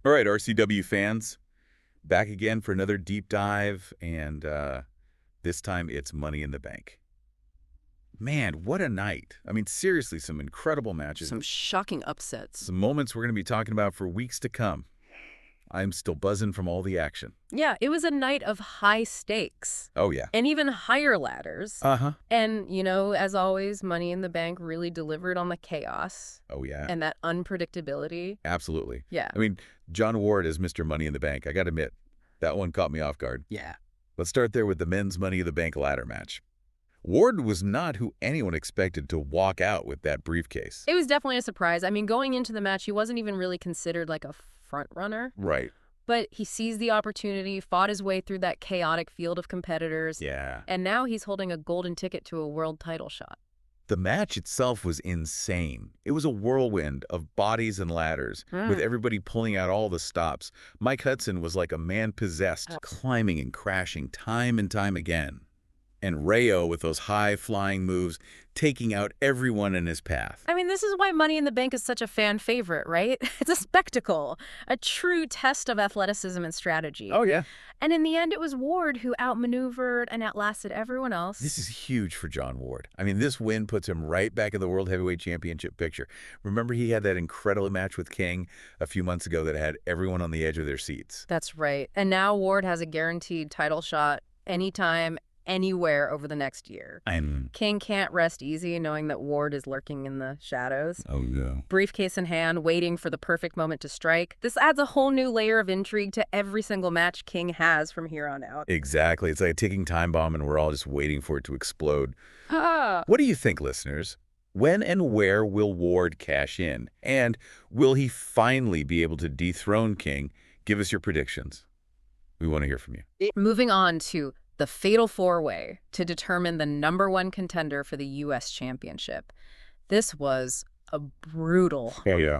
All right, RCW fans, back again for another deep dive, and this time it's Money in the Bank. Man, what a night. I mean, seriously, some incredible matches, Some shocking upsets. some moments we're going to be talking about for weeks to come. I'm still buzzing from all the action. Yeah, it was a night of high stakes Oh, yeah. and even higher ladders. Uh-huh. And, as always, Money in the Bank really delivered on the chaos Oh, yeah. and that unpredictability. Absolutely. Yeah. I mean, John Ward as Mr. Money in the Bank, I got to admit, that one caught me off guard. Yeah. Let's start there with the men's Money in the Bank ladder match. Ward was not who anyone expected to walk out with that briefcase. It was definitely a surprise. I mean, going into the match, he wasn't even really considered like a front runner. Right. But he seized the opportunity, fought his way through that chaotic field of competitors. Yeah. And now he's holding a golden ticket to a world title shot. The match itself was insane. It was a whirlwind of bodies and ladders, with everybody pulling out all the stops. Mike Hudson was like a man possessed, climbing and crashing time and time again. And Rayo, with those high-flying moves, taking out everyone in his path. I mean, this is why Money in the Bank is such a fan favorite, right? It's a spectacle, a true test of athleticism and strategy. Oh, yeah. And in the end, it was Ward who outmaneuvered and outlasted everyone else. This is huge for John Ward. I mean, this win puts him right back in the World Heavyweight Championship picture. Remember, he had that incredible match with King a few months ago that had everyone on the edge of their seats. That's right. And now Ward has a guaranteed title shot anytime, anywhere over the next year. King can't rest easy knowing that Ward is lurking in the shadows. Oh, no. Briefcase in hand, waiting for the perfect moment to strike. This adds a whole new layer of intrigue to every single match King has from here on out. Exactly. It's like a ticking time bomb, and we're all just waiting for it to explode. Ah. What do you think, listeners? When and where will Ward cash in? And will he finally be able to dethrone King? Give us your predictions. We want to hear from you. Moving on to the Fatal Four-Way to determine the #1 contender for the U.S. Championship. This was a brutal,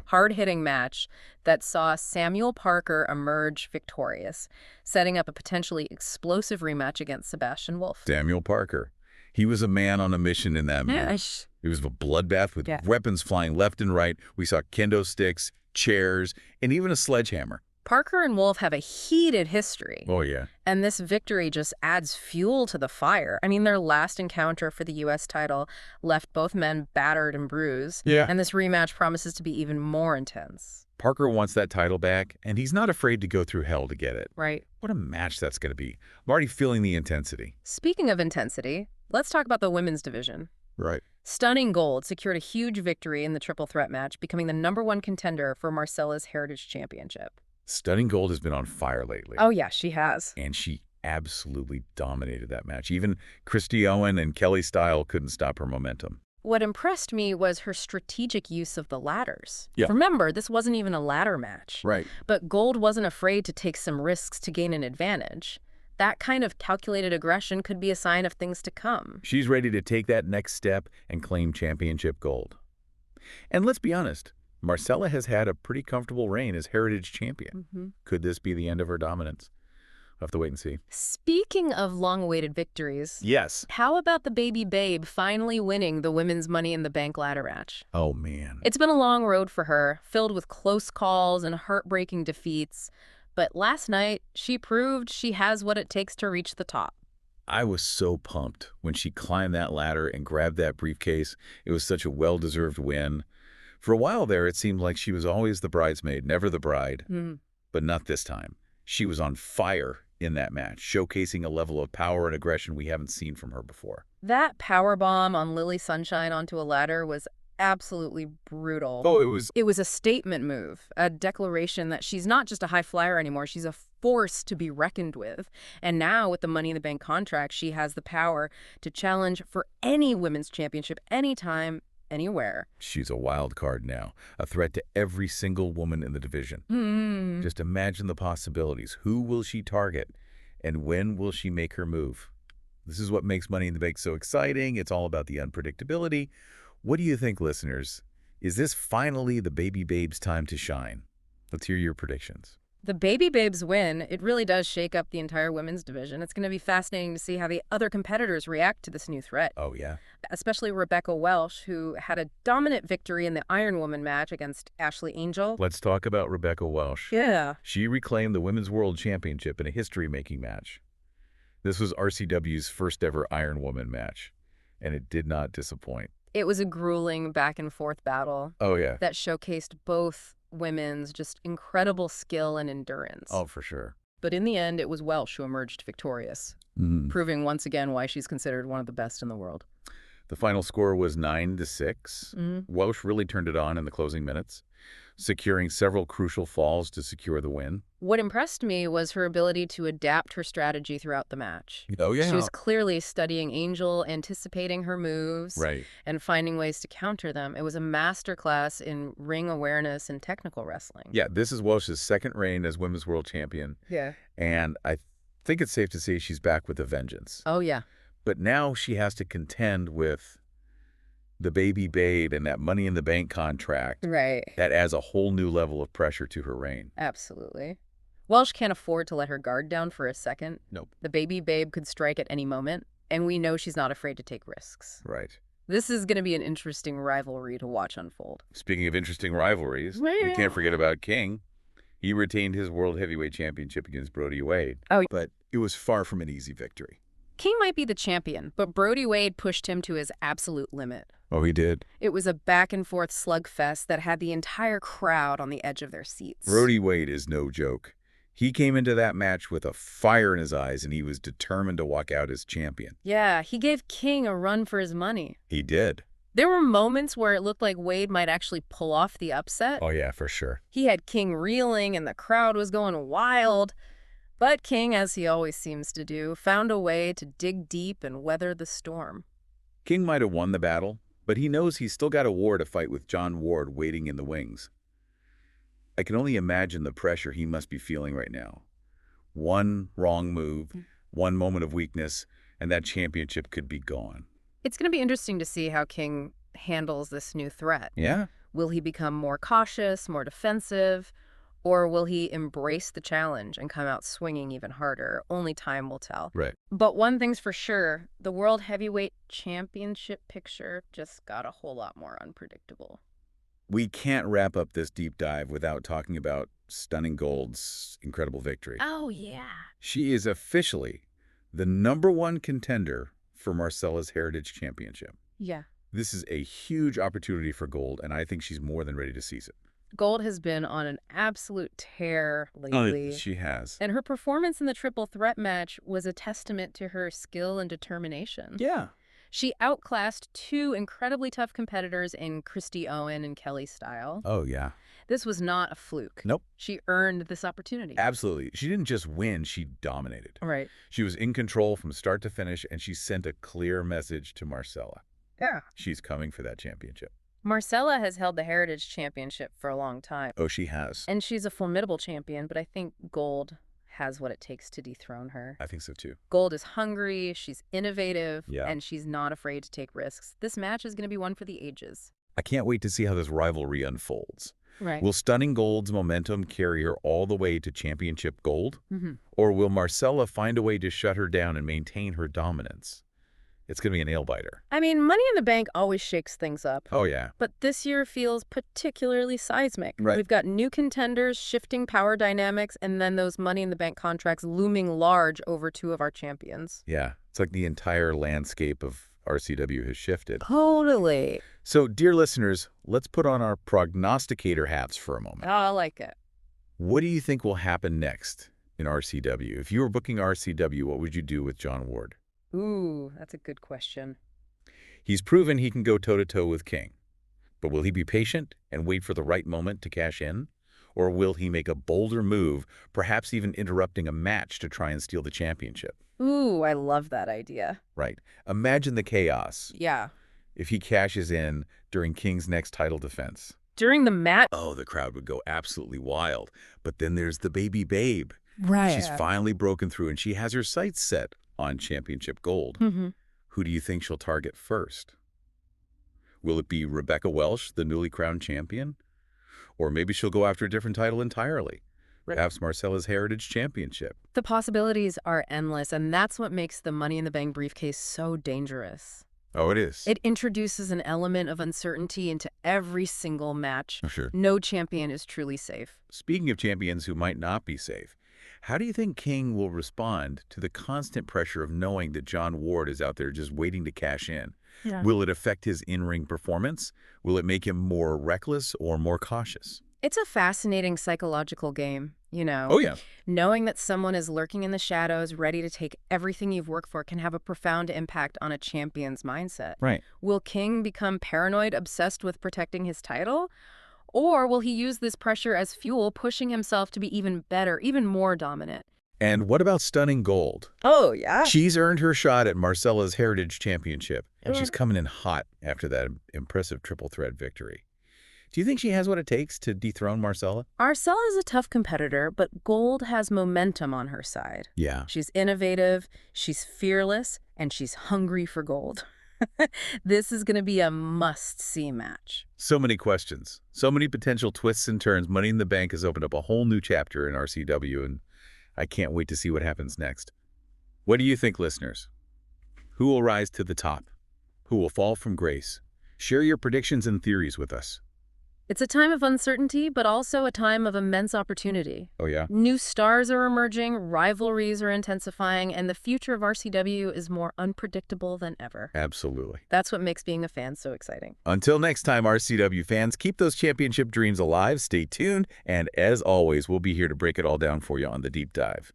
hard-hitting match that saw Samuel Parker emerge victorious, setting up a potentially explosive rematch against Sebastian Wolf. Samuel Parker. He was a man on a mission in that match. It was a bloodbath with weapons flying left and right. We saw kendo sticks, chairs, and even a sledgehammer. Parker and Wolf have a heated history. Oh, yeah. And this victory just adds fuel to the fire. I mean, their last encounter for the U.S. title left both men battered and bruised. Yeah. And this rematch promises to be even more intense. Parker wants that title back, and he's not afraid to go through hell to get it. Right. What a match that's going to be. I'm already feeling the intensity. Speaking of intensity, let's talk about the women's division. Right. Stunning Gold secured a huge victory in the triple threat match, becoming the #1 contender for Marcella's Heritage Championship. Stunning Gold has been on fire lately. Oh, yeah, she has. And she absolutely dominated that match. Even Christy Owen and Kelly Style couldn't stop her momentum. What impressed me was her strategic use of the ladders. Yeah. Remember, this wasn't even a ladder match. Right. But Gold wasn't afraid to take some risks to gain an advantage. That kind of calculated aggression could be a sign of things to come. She's ready to take that next step and claim championship gold. And let's be honest, Marcella has had a pretty comfortable reign as Heritage Champion. Could this be the end of her dominance? We'll have to wait and see. Speaking of long-awaited victories, Yes. how about the baby babe finally winning the women's Money in the Bank ladder match? Oh, man. It's been a long road for her, filled with close calls and heartbreaking defeats. But last night, she proved she has what it takes to reach the top. I was so pumped when she climbed that ladder and grabbed that briefcase. It was such a well-deserved win. For a while there, it seemed like she was always the bridesmaid, never the bride. But not this time. She was on fire in that match, showcasing a level of power and aggression we haven't seen from her before. That powerbomb on Lily Sunshine onto a ladder was absolutely brutal. Oh, It was a statement move, a declaration that she's not just a high flyer anymore, she's a force to be reckoned with. And now with the Money in the Bank contract, she has the power to challenge for any women's championship anytime, anywhere. She's a wild card now, a threat to every single woman in the division. Just imagine the possibilities. Who will she target? And when will she make her move? This is what makes Money in the Bank so exciting. It's all about the unpredictability. What do you think, listeners? Is this finally the baby babe's time to shine? Let's hear your predictions. The Baby Babes win. It really does shake up the entire women's division. It's going to be fascinating to see how the other competitors react to this new threat. Oh, yeah. Especially Rebecca Welch, who had a dominant victory in the Iron Woman match against Ashley Angel. Let's talk about Rebecca Welch. Yeah. She reclaimed the Women's World Championship in a history-making match. This was RCW's first ever Iron Woman match, and it did not disappoint. It was a grueling back-and-forth battle. Oh, yeah. That showcased both women's just incredible skill and endurance. Oh, for sure. But in the end, it was Welch who emerged victorious, proving once again why she's considered one of the best in the world. The final score was 9-6. Welch really turned it on in the closing minutes, securing several crucial falls to secure the win. What impressed me was her ability to adapt her strategy throughout the match. Oh, yeah. She was clearly studying Angel, anticipating her moves, Right. and finding ways to counter them. It was a masterclass in ring awareness and technical wrestling. Yeah, this is Welch's second reign as Women's World Champion. Yeah. And I think it's safe to say she's back with a vengeance. Oh, yeah. But now she has to contend with the Baby Babe and that Money in the Bank contract. Right. That adds a whole new level of pressure to her reign. Absolutely. Welch can't afford to let her guard down for a second. Nope. The Baby Babe could strike at any moment, and we know she's not afraid to take risks. Right. This is going to be an interesting rivalry to watch unfold. Speaking of interesting rivalries, we can't forget about King. He retained his World Heavyweight Championship against Brody Wade. Oh, But it was far from an easy victory. King might be the champion, but Brody Wade pushed him to his absolute limit. Oh, he did. It was a back-and-forth slugfest that had the entire crowd on the edge of their seats. Brody Wade is no joke. He came into that match with a fire in his eyes, and he was determined to walk out as champion. Yeah, he gave King a run for his money. He did. There were moments where it looked like Wade might actually pull off the upset. Oh, yeah, for sure. He had King reeling, and the crowd was going wild. But King, as he always seems to do, found a way to dig deep and weather the storm. King might have won the battle, but he knows he's still got a war to fight with John Ward waiting in the wings. I can only imagine the pressure he must be feeling right now. One wrong move, one moment of weakness, and that championship could be gone. It's going to be interesting to see how King handles this new threat. Yeah? Will he become more cautious, more defensive, or will he embrace the challenge and come out swinging even harder? Only time will tell. Right. But one thing's for sure, the World Heavyweight Championship picture just got a whole lot more unpredictable. We can't wrap up this deep dive without talking about Stunning Gold's incredible victory. Oh, yeah. She is officially the #1 contender for Marcella's Heritage Championship. Yeah. This is a huge opportunity for Gold, and I think she's more than ready to seize it. Gold has been on an absolute tear lately. She has. And her performance in the triple threat match was a testament to her skill and determination. Yeah. She outclassed two incredibly tough competitors in Christy Owen and Kelly Style. Oh, yeah. This was not a fluke. Nope. She earned this opportunity. Absolutely. She didn't just win, she dominated. Right. She was in control from start to finish, and she sent a clear message to Marcella. Yeah. She's coming for that championship. Marcella has held the Heritage Championship for a long time. Oh, she has. And she's a formidable champion, but I think Gold has what it takes to dethrone her. I think so, too. Gold is hungry, she's innovative, Yeah. and she's not afraid to take risks. This match is going to be one for the ages. I can't wait to see how this rivalry unfolds. Right. Will Stunning Gold's momentum carry her all the way to championship gold? Or will Marcella find a way to shut her down and maintain her dominance? It's going to be a nail-biter. I mean, Money in the Bank always shakes things up. Oh, yeah. But this year feels particularly seismic. Right. We've got new contenders, shifting power dynamics, and then those Money in the Bank contracts looming large over two of our champions. Yeah. It's like the entire landscape of RCW has shifted. Totally. So, dear listeners, let's put on our prognosticator hats for a moment. Oh, I like it. What do you think will happen next in RCW? If you were booking RCW, what would you do with John Ward? Ooh, that's a good question. He's proven he can go toe-to-toe with King. But will he be patient and wait for the right moment to cash in? Or will he make a bolder move, perhaps even interrupting a match to try and steal the championship? Ooh, I love that idea. Right. Imagine the chaos Yeah. if he cashes in during King's next title defense. During the match. Oh, the crowd would go absolutely wild. But then there's the Baby Babe. Right. She's finally broken through, and she has her sights set on championship gold. Who do you think she'll target first? Will it be Rebecca Welch, the newly crowned champion? Or maybe she'll go after a different title entirely. Perhaps Marcella's Heritage Championship. The possibilities are endless, and that's what makes the Money in the Bank briefcase so dangerous. Oh, it is. It introduces an element of uncertainty into every single match. Oh, sure. No champion is truly safe. Speaking of champions who might not be safe, how do you think King will respond to the constant pressure of knowing that John Ward is out there just waiting to cash in? Yeah. Will it affect his in-ring performance? Will it make him more reckless or more cautious? It's a fascinating psychological game, you know. Oh, yeah. Knowing that someone is lurking in the shadows, ready to take everything you've worked for, can have a profound impact on a champion's mindset. Right. Will King become paranoid, obsessed with protecting his title? Or will he use this pressure as fuel, pushing himself to be even better, even more dominant? And what about Stunning Gold? Oh, yeah. She's earned her shot at Marcella's Heritage Championship, and she's coming in hot after that impressive triple threat victory. Do you think she has what it takes to dethrone Marcella? Marcella is a tough competitor, but Gold has momentum on her side. Yeah. She's innovative, she's fearless, and she's hungry for gold. This is going to be a must-see match. So many questions, so many potential twists and turns. Money in the Bank has opened up a whole new chapter in RCW, and I can't wait to see what happens next. What do you think, listeners? Who will rise to the top? Who will fall from grace? Share your predictions and theories with us. It's a time of uncertainty, but also a time of immense opportunity. Oh, yeah? New stars are emerging, rivalries are intensifying, and the future of RCW is more unpredictable than ever. Absolutely. That's what makes being a fan so exciting. Until next time, RCW fans, keep those championship dreams alive, stay tuned, and as always, we'll be here to break it all down for you on The Deep Dive.